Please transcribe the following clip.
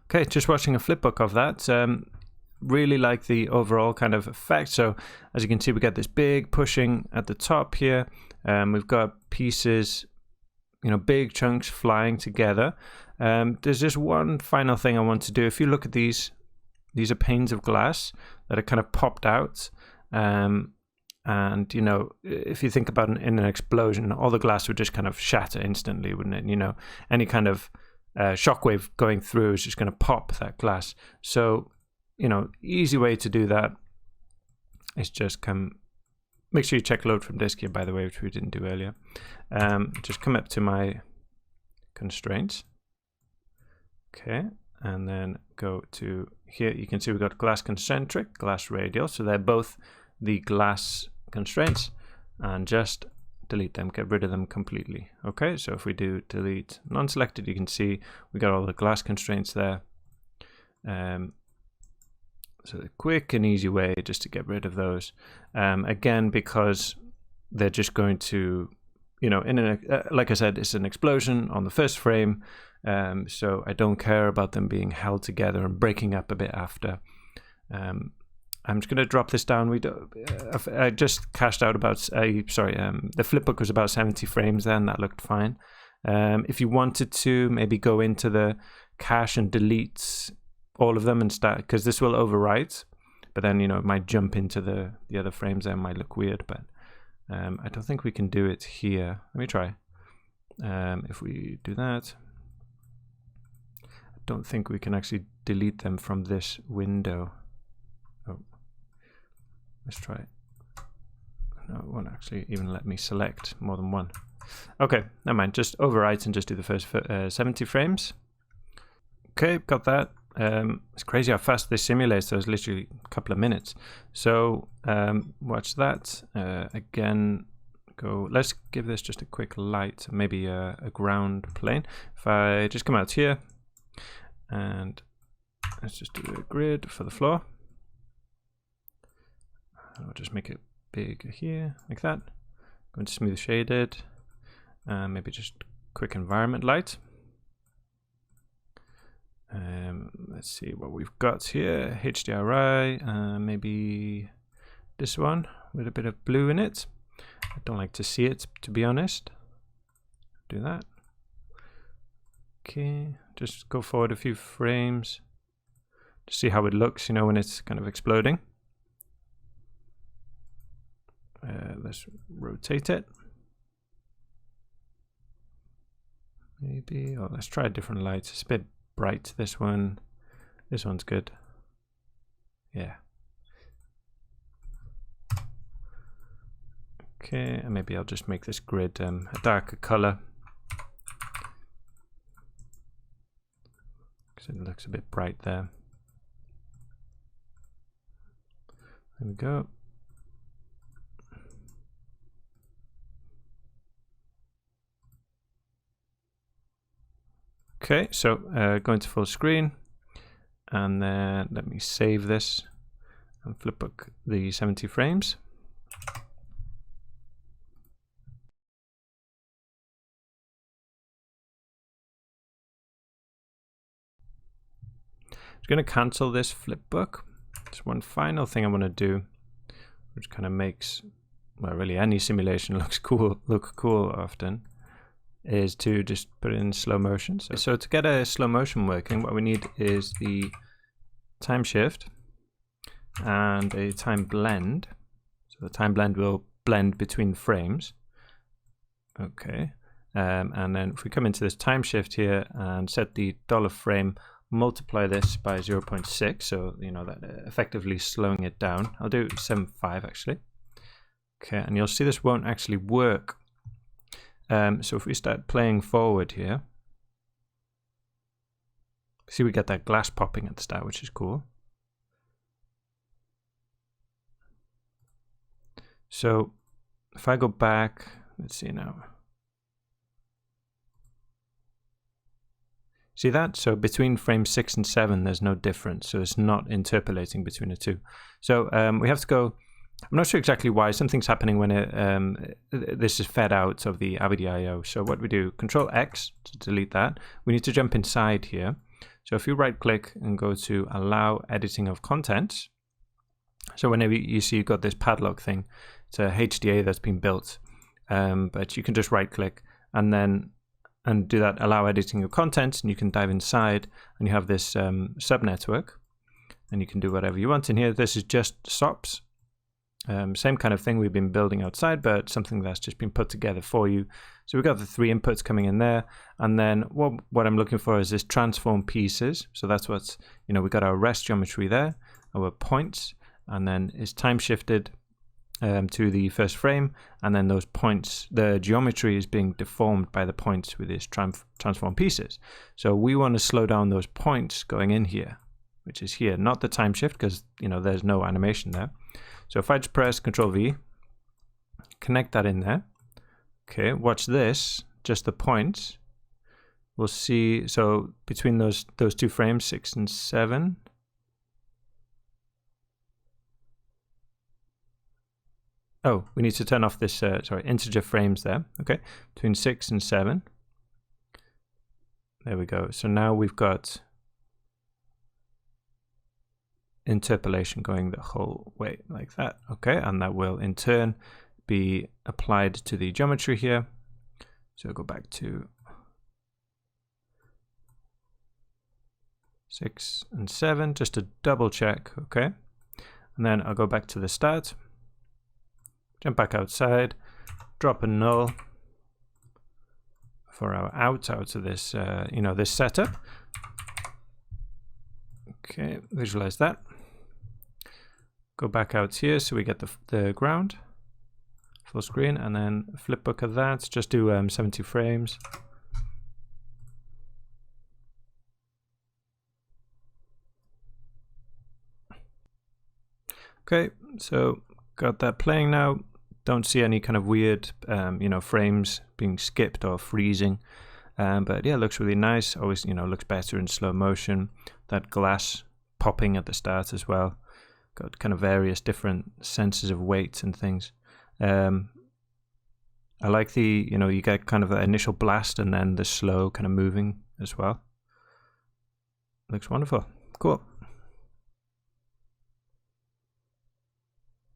Okay, just watching a flipbook of that. Really like the overall kind of effect. So as you can see, we got this big pushing at the top here. We've got pieces, big chunks flying together. There's just one final thing I want to do. If you look at these are panes of glass that are kind of popped out. And, if you think about in an explosion, all the glass would just kind of shatter instantly, wouldn't it? Any kind of shockwave going through is just going to pop that glass. So, easy way to do that is just make sure you check load from disk here, by the way, which we didn't do earlier. Just come up to my constraints. Okay, and then go to here. You can see we've got glass concentric, glass radial. So they're both the glass constraints, and just delete them, get rid of them completely. Okay, so if we do delete non-selected, you can see we got all the glass constraints there. So a quick and easy way just to get rid of those. Again, because they're just going to, like I said, it's an explosion on the first frame. So I don't care about them being held together and breaking up a bit after. I'm just going to drop this down. I just cached out about, the flipbook was about 70 frames then. That looked fine. If you wanted to maybe go into the cache and delete all of them and start, because this will overwrite, but then, it might jump into the other frames there. It might look weird, but I don't think we can do it here. Let me try. If we do that, I don't think we can actually delete them from this window. Oh, let's try it. No, it won't actually even let me select more than one. Okay, never mind. Just overwrite and just do the first 70 frames. Okay, got that. It's crazy how fast this simulates. So it's literally a couple of minutes. So watch that. Again, let's give this just a quick light, maybe a ground plane. If I just come out here and let's just do a grid for the floor. I'll just make it big here, like that. Going to smooth shaded. Maybe just quick environment light. Let's see what we've got here. HDRI, maybe this one with a bit of blue in it. I don't like to see it, to be honest. Do that. Okay, just go forward a few frames to see how it looks, when it's kind of exploding. Let's rotate it. Maybe, let's try a different light. It's a bit bright, this one's good. Yeah. Okay, and maybe I'll just make this grid a darker color, because it looks a bit bright there. There we go. Okay, so going to full screen, and then let me save this and flipbook the 70 frames. I'm going to cancel this flipbook. There's one final thing I want to do, which kind of makes, well, really any simulation look cool often, is to just put it in slow motion. So to get a slow motion working, what we need is the time shift and a time blend. So the time blend will blend between frames. Okay, and then if we come into this time shift here and set the $frame, multiply this by 0.6, so that effectively slowing it down. I'll do 7.5 actually. Okay, and you'll see this won't actually work. So if we start playing forward here, see we get that glass popping at the start, which is cool. So if I go back, let's see now. See that? So between frames 6 and 7, there's no difference. So it's not interpolating between the two. So we have to go. I'm not sure exactly why. Something's happening when this is fed out of the ABD IO. So what we do, Control X to delete that. We need to jump inside here. So if you right click and go to allow editing of content, so whenever you see you've got this padlock thing, it's a HDA that's been built, but you can just right click and then do that allow editing of content, and you can dive inside and you have this subnetwork, and you can do whatever you want in here. This is just SOPs. Same kind of thing we've been building outside, but something that's just been put together for you. So we've got the 3 inputs coming in there, and then what I'm looking for is this transform pieces. So that's what's, we've got our rest geometry there, our points, and then it's time shifted to the first frame, and then those points, the geometry is being deformed by the points with these transform pieces. So we want to slow down those points going in here, which is here, not the time shift, because there's no animation there. So if I just press Control V, connect that in there. Okay, watch this, just the points. We'll see, so between those 2 frames, 6 and 7. Oh, we need to turn off this, integer frames there. Okay, between 6 and 7. There we go. So now we've got interpolation going the whole way like that. Okay, and that will in turn be applied to the geometry here. So go back to 6 and 7 just to double check. Okay, and then I'll go back to the start, jump back outside, drop a null for our out of this this setup. Okay, visualize that. Go back out here so we get the ground full screen, and then flip book of that. Just do 70 frames. Okay, so got that playing now. Don't see any kind of weird frames being skipped or freezing, but yeah, it looks really nice. Always looks better in slow motion. That glass popping at the start as well. Got kind of various different senses of weight and things. I like the, you get kind of the initial blast and then the slow kind of moving as well. Looks wonderful. Cool.